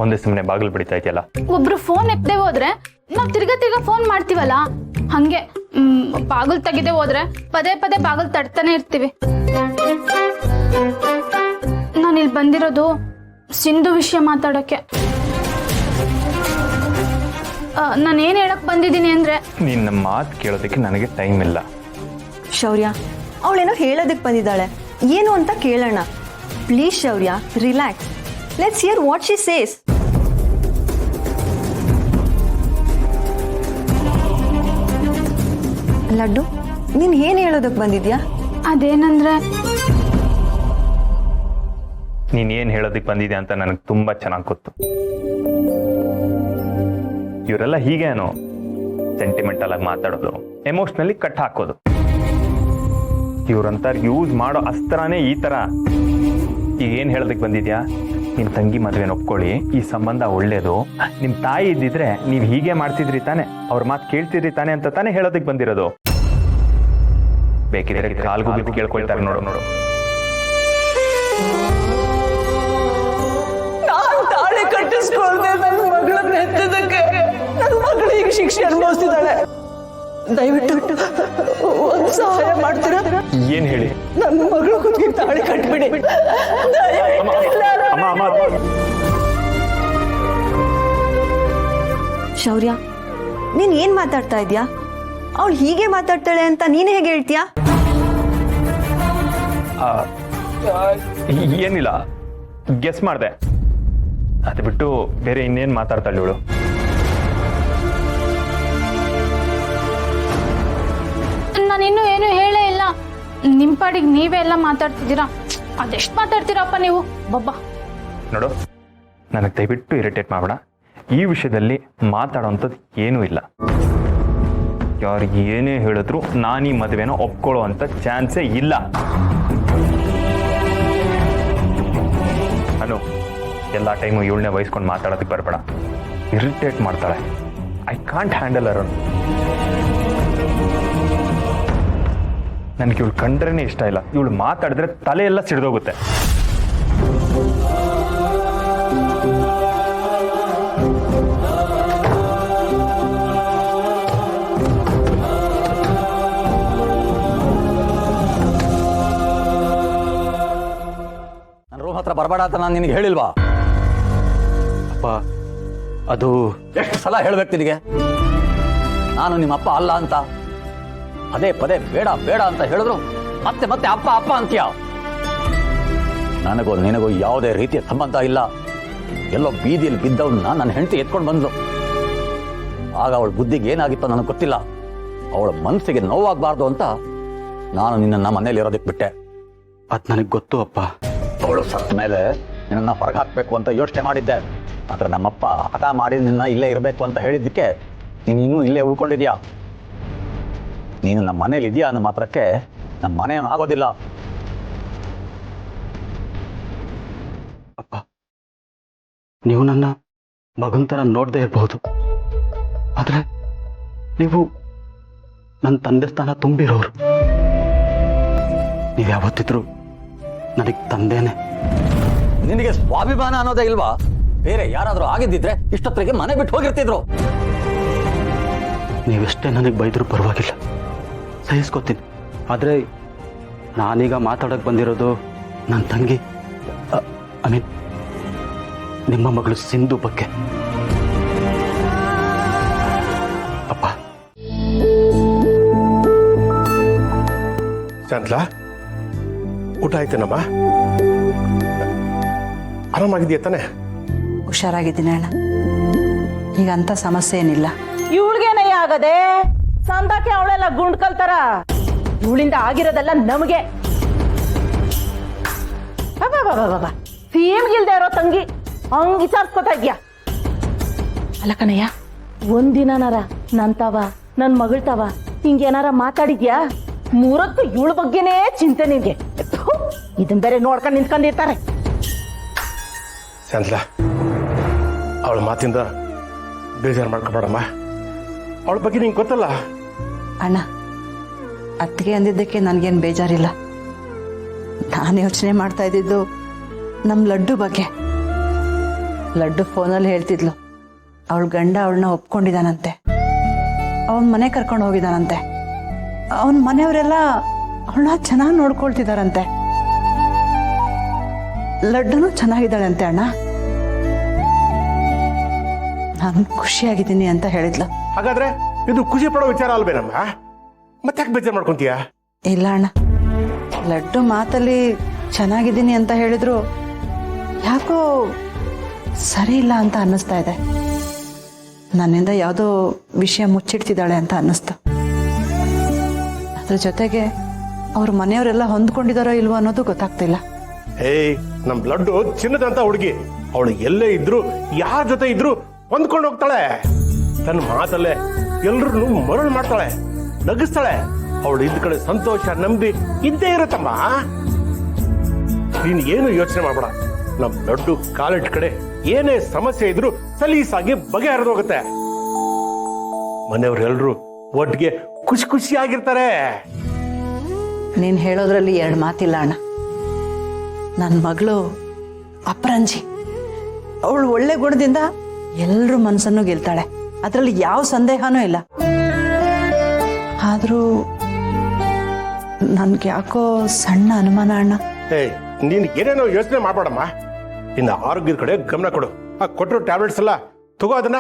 ಒಂದೇ ಸುಮ್ಮನೆ ಬಾಗಿಲು ಬಿಡ್ತಾ ಇದೆಯಲ್ಲ. ಒಬ್ರು ಫೋನ್ ಎತ್ತದೆ ಹೋದ್ರೆ ನಾವ್ ತಿರ್ಗಾ ಫೋನ್ ಮಾಡ್ತೀವಲ್ಲ, ಹಂಗೆ ಬಾಗಿಲು ತೆಗೆದೇ ಹೋದ್ರೆ ಪದೇ ಪದೇ ಬಾಗಿಲು ತಡ್ತಾನೆ ಇರ್ತೀವಿ. ನಾನು ಇಲ್ಲಿ ಬಂದಿರೋದು ಸಿಂಧು ವಿಷಯ ಮಾತಾಡೋಕೆ. ನಾನು ಏನ್ ಹೇಳಕ್ ಬಂದಿದ್ದೀನಿ ಅಂದ್ರೆ, ನಿನ್ನ ಮಾತು ಕೇಳೋದಕ್ಕೆ ನನಗೆ ಟೈಮ್ ಇಲ್ಲ. ಶೌರ್ಯ, ಅವಳೇನೋ ಹೇಳೋದಕ್ಕೆ ಬಂದಿದ್ದಾಳೆ, ಏನು ಅಂತ ಕೇಳೋಣ. ಪ್ಲೀಸ್ ಶೌರ್ಯ, relax. Let's hear what she says. Laddu, ನೀನ್ ಏನ್ ಹೇಳೋದಕ್ಕೆ ಬಂದಿದ್ಯಾ? ಅದೇನಂದ್ರೆ, ನೀನ್ ಏನ್ ಹೇಳೋದಕ್ಕೆ ಬಂದಿದೆ ಅಂತ ನನಗೆ ತುಂಬಾ ಚೆನ್ನಾಗಿ ಗೊತ್ತು. ಇವರೆಲ್ಲ ಹೀಗೇನು ಸೆಂಟಿಮೆಂಟಲ್ ಆಗಿ ಮಾತಾಡೋದು, ಎಮೋಷನಲಿ ಕಟ್ ಹಾಕೋದು. ಇವ್ರಂತ ಯೂಸ್ ಮಾಡೋ ಅಸ್ತ್ರನೇ ಈ ತರ. ಈಗ ಏನ್ ಹೇಳೋದಕ್ಕೆ ಬಂದಿದ್ಯಾ? ನಿಮ್ ತಂಗಿ ಮದ್ವೆನ ಒಪ್ಕೊಳ್ಳಿ, ಈ ಸಂಬಂಧ ಒಳ್ಳೇದು, ನಿಮ್ ತಾಯಿ ಇದ್ದಿದ್ರೆ ನೀವ್ ಹೀಗೆ ಮಾಡ್ತಿದ್ರಿ ತಾನೆ, ಅವ್ರ ಮಾತು ಕೇಳ್ತಿದ್ರಿ ತಾನೆ ಅಂತ ತಾನೇ ಹೇಳೋದಕ್ಕೆ ಬಂದಿರೋದು. ಬೇಕಿದ್ರೆ ಕಾಲ್ಗೂ ಬಿದ್ದು ಕೇಳ್ಕೊಳ್ತಾರೆ. ನೋಡು ನೋಡು, ನಾನ್ ತಾಳಿ ಕಟ್ಟಿಸ್ಕೊಳ್ದೆ ನನ್ನ ಮಗಳನ್ನ ಹೆತ್ತದಕ್ಕೆ ನನ್ನ ಮಗಳು ಈಗ ಶಿಕ್ಷೆ ಅನುಭವಿಸ್ತಿದ್ದಾಳೆ. ದಯವಿಟ್ಟು ಒಂದು ಸಹಾಯ ಮಾಡ್ತೀರಾ? ಏನ್ ಹೇಳಿ? ನನ್ನ ಮಗಳು ಕುತ್ತಿಗೆ ತಾಳಿ ಕಟ್ಬಿಡಿ. ಶೌರ್ಯ, ನೀನ್ ಏನ್ ಮಾತಾಡ್ತಾ ಇದ್ಯಾ? ಅವಳು ಹೀಗೆ ಮಾತಾಡ್ತಾಳೆ ಅಂತ ನೀನ್ ಹೇಗೆ ಹೇಳ್ತೀಯಾ? ಏನಿಲ್ಲ, ಗೆಸ್ ಮಾಡ್ದೆ. ಅದು ಬಿಟ್ಟು ಬೇರೆ ಇನ್ನೇನ್ ಮಾತಾಡ್ತಾಳೆ ಇವಳು? ನಾನಿನ್ನೂ ಏನು ಹೇಳೇ ಇಲ್ಲ. ನಿಮ್ ಪಾಡಿಗೆ ನೀವೇ ಎಲ್ಲ ಮಾತಾಡ್ತಿದ್ದೀರಾ. ಅದೆಷ್ಟು ಮಾತಾಡ್ತೀರಪ್ಪ ನೀವು, ಬಬ್ಬಾ. ನೋಡು, ನನಗೆ ದಯವಿಟ್ಟು ಇರಿಟೇಟ್ ಮಾಡಬೇಡ. ಈ ವಿಷಯದಲ್ಲಿ ಮಾತಾಡೋಂಥದ್ದು ಏನೂ ಇಲ್ಲ. ಯಾರು ಏನೇ ಹೇಳಿದ್ರು ನಾನು ಈ ಮದುವೆನ ಒಪ್ಕೊಳ್ಳೋ ಅಂತ ಚಾನ್ಸೇ ಇಲ್ಲ. ಅನು, ಎಲ್ಲ ಟೈಮು ಇವಳನ್ನೇ ವಹಿಸ್ಕೊಂಡು ಮಾತಾಡೋದಕ್ಕೆ ಬರಬೇಡ. ಇರಿಟೇಟ್ ಮಾಡ್ತಾಳೆ. I can't handle Arun. ನನಗೆ ಇವಳು ಕಂಡ್ರೇನೆ ಇಷ್ಟ ಇಲ್ಲ. ಇವಳು ಮಾತಾಡಿದ್ರೆ ತಲೆ ಎಲ್ಲ ಸಿಡಿದೋಗುತ್ತೆ. ನನ್ನ ರೂಮ್ ಹತ್ರ ಬರಬೇಡ ಅಂತ ನಾನು ನಿನಗೆ ಹೇಳಿಲ್ವಾ? ಅಪ್ಪ, ಅದು ಎಷ್ಟು ಸಲ ಹೇಳ್ಬೇಕು ನಿನಗೆ? ನಾನು ನಿಮ್ಮಪ್ಪ ಅಲ್ಲ ಅಂತ. ಪದೇ ಪದೇ ಬೇಡ ಬೇಡ ಅಂತ ಹೇಳಿದ್ರು ಮತ್ತೆ ಮತ್ತೆ ಅಪ್ಪ ಅಪ್ಪ ಅಂತೀಯ. ನನಗೂ ನಿನಗೂ ಯಾವುದೇ ರೀತಿಯ ಸಂಬಂಧ ಇಲ್ಲ. ಎಲ್ಲೋ ಬೀದಿಯಲ್ಲಿ ಬಿದ್ದವನ್ನ ನನ್ನ ಹೆಂಡತಿ ಎತ್ಕೊಂಡು ಬಂದ್ಲು. ಆಗ ಅವಳ ಬುದ್ಧಿಗೆ ಏನಾಗಿತ್ತೋ ನನಗೆ ಗೊತ್ತಿಲ್ಲ. ಅವಳ ಮನಸ್ಸಿಗೆ ನೋವಾಗಬಾರ್ದು ಅಂತ ನಾನು ನಿನ್ನನ್ನು ಮನೇಲಿ ಇರೋದಕ್ಕೆ ಬಿಟ್ಟೆ. ಅದು ನನಗೆ ಗೊತ್ತು ಅಪ್ಪ. ಅವಳು ಸತ್ತ ಮೇಲೆ ನಿನ್ನ ಹೊರಗೆ ಹಾಕಬೇಕು ಅಂತ ಯೋಚನೆ ಮಾಡಿದ್ದೆ. ಆದರೆ ನಮ್ಮಪ್ಪ ಹಠ ಮಾಡಿ ನಿನ್ನ ಇಲ್ಲೇ ಇರಬೇಕು ಅಂತ ಹೇಳಿದ್ದಕ್ಕೆ ನೀನು ಇನ್ನೂ ಇಲ್ಲೇ ಉಳ್ಕೊಂಡಿದ್ಯಾ. ನೀನು ನಮ್ಮ ಮನೇಲಿ ಇದೆಯಾ ಅನ್ನೋ ಮಾತ್ರಕ್ಕೆ ನಮ್ಮ ಮನೆ ಆಗೋದಿಲ್ಲ. ಅಪ್ಪ, ನೀವು ನನ್ನ ಮಗನ ಥರ ನೋಡದೇ ಇರಬಹುದು, ಆದರೆ ನೀವು ನನ್ನ ತಂದೆ ಸ್ಥಾನ ತುಂಬಿರೋರು. ನೀವು ಯಾವತ್ತಿದ್ರು ನನಗೆ ತಂದೆನೇ. ನಿನಗೆ ಸ್ವಾಭಿಮಾನ ಅನ್ನೋದೇ ಇಲ್ವಾ? ಬೇರೆ ಯಾರಾದರೂ ಆಗಿದ್ದಿದ್ರೆ ಇಷ್ಟೊತ್ತಿಗೆ ಮನೆ ಬಿಟ್ಟು ಹೋಗಿರ್ತಿದ್ರು. ನೀವೆಷ್ಟೇ ನನಗೆ ಬೈದರೂ ಪರವಾಗಿಲ್ಲ, ಸಹಿಸ್ಕೋತೀನಿ. ಆದರೆ ನಾನೀಗ ಮಾತಾಡೋಕೆ ಬಂದಿರೋದು ನನ್ನ ತಂಗಿ, ಐ ಮೀನ್ ನಿಮ್ಮ ಮಗಳು ಸಿಂಧು ಬಗ್ಗೆ. ಅಪ್ಪ, ಶಾಂತ್ಲಾ, ಊಟ ಆಯ್ತೇನಮ್ಮ? ಆರಾಮಾಗಿದೆಯಾ ತಾನೆ? ಹುಷಾರಾಗಿದ್ದೀನಿ ಅಣ್ಣ, ಈಗ ಅಂತ ಸಮಸ್ಯೆ ಏನಿಲ್ಲ. ಇವಳಿಗೇನಯ್ಯ ಆಗದೆ? ಸಂದಕ್ಕೆ ಅವಳೆಲ್ಲ ಗುಂಡ್ ಕಲ್ತಾರ. ಇವಳಿಂದ ಆಗಿರೋದೆಲ್ಲ ನಮಗೆ. ಸೀಮ್ಗಿಲ್ದೆ ಇರೋ ತಂಗಿ ಹಂಗ್ ವಿಚಾರಿಸ್ಕೊತಾ ಇದ್ಯಾ? ಅಲ್ಲ ಕಣಯ್ಯ, ಒಂದಿನಾರ ನಂತವ ನನ್ ಮಗಳ್ತವ ಹಿಂಗೇನಾರ ಮಾತಾಡಿದ್ಯಾ? ಮೂರತ್ತು ಇವಳ ಬಗ್ಗೆನೇ ಚಿಂತೆ ನಿನ್ಗೆ. ಇದನ್ ಬೇರೆ ನೋಡ್ಕೊಂಡು ನಿಂತ್ಕೊಂಡಿರ್ತಾರೆ. ಶಾಂತ್ಲಾ, ಅವಳ ಮಾತಿಂದ ಬೇಜಾರು ಮಾಡ್ಕೊಬೇಡಮ್ಮ. ಅವಳ ಬಗ್ಗೆ ನಿಂಗೆ ಗೊತ್ತಲ್ಲ. ಅಣ್ಣ, ಅತ್ತಿಗೆ ಅಂದಿದ್ದಕ್ಕೆ ನನಗೇನು ಬೇಜಾರಿಲ್ಲ. ನಾನು ಯೋಚನೆ ಮಾಡ್ತಾ ಇದ್ದಿದ್ದು ನಮ್ಮ ಲಡ್ಡು ಬಗ್ಗೆ. ಲಡ್ಡು ಫೋನಲ್ಲಿ ಹೇಳ್ತಿದ್ಲು ಅವಳ ಗಂಡ ಅವಳನ್ನ ಒಪ್ಕೊಂಡಿದ್ದಾನಂತೆ, ಅವನ ಮನೆ ಕರ್ಕೊಂಡು ಹೋಗಿದ್ದಾನಂತೆ, ಅವನ ಮನೆಯವರೆಲ್ಲ ಅವಳನ್ನ ಚೆನ್ನಾಗಿ ನೋಡ್ಕೊಳ್ತಿದಾರಂತೆ, ಲಡ್ಡುನು ಚೆನ್ನಾಗಿದ್ದಾಳೆ ಅಂತೆ ಅಣ್ಣ. ನಾನು ಖುಷಿಯಾಗಿದ್ದೀನಿ ಅಂತ ಹೇಳಿದ್ಲು. ಹಾಗಾದ್ರೆ ಇದು ಖುಷಿ ಪಡೋ ವಿಚಾರ ಅಲ್ವೇನಮ್ಮ? ಮತ್ತೆ ಯಾಕೆ ಬೇಜಾರು ಮಾಡ್ಕೊಂತೀಯ? ಇಲ್ಲ ಅಣ್ಣ, ಲಡ್ಡು ಮಾತಲ್ಲಿ ಚೆನ್ನಾಗಿದ್ದೀನಿ ಅಂತ ಹೇಳಿದ್ರು ಯಾಕೋ ಸರಿ ಇಲ್ಲ ಅಂತ ಅನ್ನಿಸ್ತಾ ಇದೆ. ನನ್ನಿಂದ ಯಾವುದೋ ವಿಷಯ ಮುಚ್ಚಿಡ್ತಿದ್ದಾಳೆ ಅಂತ ಅನ್ನಿಸ್ತು. ಅದ್ರ ಜೊತೆಗೆ ಅವ್ರ ಮನೆಯವರೆಲ್ಲ ಹೊಂದ್ಕೊಂಡಿದಾರೋ ಇಲ್ವೋ ಅನ್ನೋದು ಗೊತ್ತಾಗ್ತಿಲ್ಲ. ಏಯ್, ನಮ್ ಲಡ್ಡು ಚಿನ್ನದಂತ ಹುಡುಗಿ, ಅವಳು ಎಲ್ಲೇ ಇದ್ರು ಯಾರ ಜೊತೆ ಇದ್ರು ಹೊಂದ್ಕೊಂಡು ಹೋಗ್ತಾಳೆ. ತನ್ನ ಮಾತಲ್ಲೇ ಎಲ್ರು ಮರಳು ಮಾಡ್ತಾಳೆ, ನಗಿಸ್ತಾಳೆ. ಅವಳು ಇದ್ದ ಕಡೆ ಸಂತೋಷ ನೆಮ್ಮದಿ ಇದ್ದೇ ಇರುತ್ತಮ್ಮ. ನೀನ್ ಏನು ಯೋಚನೆ ಮಾಡ್ಬೇಡ. ನಮ್ ಲಡ್ಡು ಕಾಲಿಟ್ ಕಡೆ ಏನೇ ಸಮಸ್ಯೆ ಇದ್ರು ಸಲೀಸಾಗಿ ಬಗೆಹರಿದು ಹೋಗುತ್ತೆ. ಮನೆಯವ್ರೆಲ್ರು ಒಟ್ಟಿಗೆ ಖುಷಿ ಖುಷಿಯಾಗಿರ್ತಾರೆ. ನೀನು ಹೇಳೋದ್ರಲ್ಲಿ ಎರಡು ಮಾತಿಲ್ಲ ಅಣ್ಣ. ನನ್ನ ಮಗಳು ಅಪರಂಜಿ, ಅವಳು ಒಳ್ಳೆ ಗುಣದಿಂದ ಎಲ್ಲರ ಮನಸ್ಸನ್ನು ಗೆಲ್ತಾಳೆ, ಅದರಲ್ಲಿ ಯಾವ ಸಂದೇಹನೂ ಇಲ್ಲ. ಆದರೂ ನನ್ಗೆ ಯಾಕೋ ಸಣ್ಣ ಅನುಮಾನ ಅಣ್ಣ. ಏಯ್, ನೀನ್ ಏನೇನೋ ಯೋಚನೆ ಮಾಡ್ಬೇಡಮ್ಮ. ಇನ್ನು ಆರೋಗ್ಯದ ಕಡೆ ಗಮನ ಕೊಡು. ಆ ಕೊಟ್ಟಿರೋ ಟ್ಯಾಬ್ಲೆಟ್ಸ್ ಎಲ್ಲ ತಗೋ ಅದನ್ನ.